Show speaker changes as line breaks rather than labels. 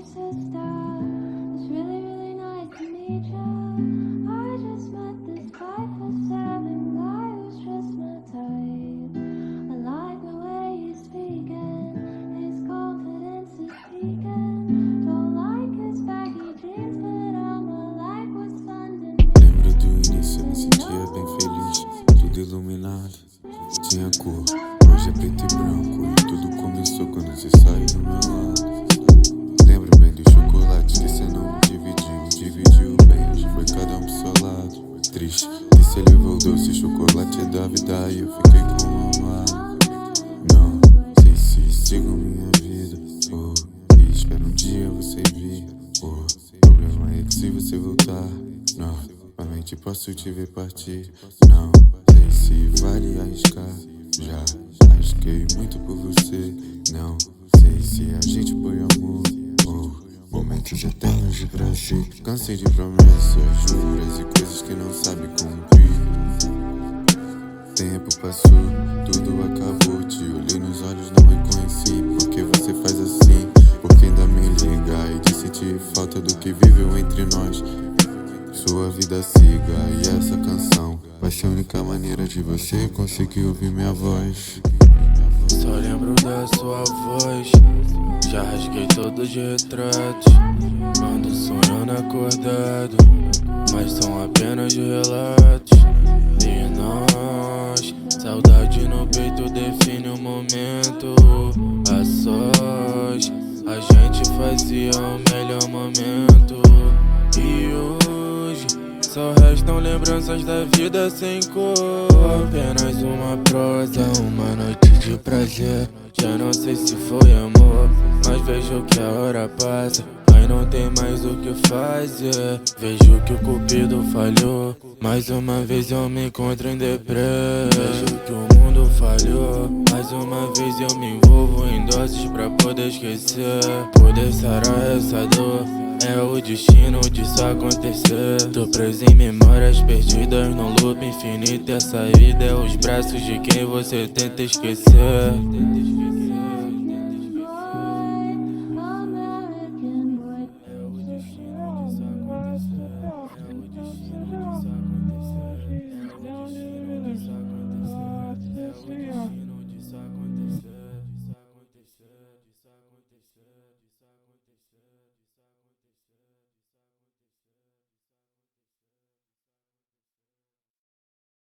sister. It's really, really nice to meet ya. I just met this 5'7" guy who's just my type. I like the way he's speaking, his confidence is peaking. Don't like his baggy jeans, but I'ma like what's funding me.
Lembro do início, eu me sentia bem feliz, tudo iluminado, tinha cor. Hoje é preto e branco e tudo começou quando você saiu do meu lado. Lembro bem dos chocolates que cê não dividiu bem, foi cada um pro seu lado. Triste que cê levou o doce, chocolate é da vida e eu fiquei com o amado. Não sei se sigo minha vida, e espero um dia você vir. O problema é que se você voltar, novamente posso te ver partir. Não sei se vale arriscar, já arrisquei muito por você. Não sei se a gente foi amor ou momentos eternos de prazer. Cansei de promessas, juras e coisas que não sabe cumprir. Tempo passou, tudo acabou. Te olhei nos olhos, não reconheci. Por que você faz assim? Porque ainda me liga e de sentir falta do que viveu entre nós. Sua vida siga e essa canção vai ser a única maneira de você conseguir ouvir minha voz.
Só lembro da sua voz, já rasguei todos os retratos. Ando sonhando acordado, mas são apenas relatos. E nós, saudade no peito define o momento. A sós, a gente fazia o melhor momento. E hoje, só restam lembranças da vida sem cor. Apenas uma prosa, uma noite de prazer. Já não sei se foi amor, mas vejo que a hora passa. Aí não tem mais o que fazer. Vejo que o cupido falhou. Mais uma vez eu me encontro em deprê. Vejo que o mundo falhou. Mais uma vez eu me envolvo em doses pra poder esquecer. Poder sarar essa dor é o destino disso acontecer. Tô preso em memórias perdidas num loop infinito. Essa vida é os braços de quem você tenta esquecer.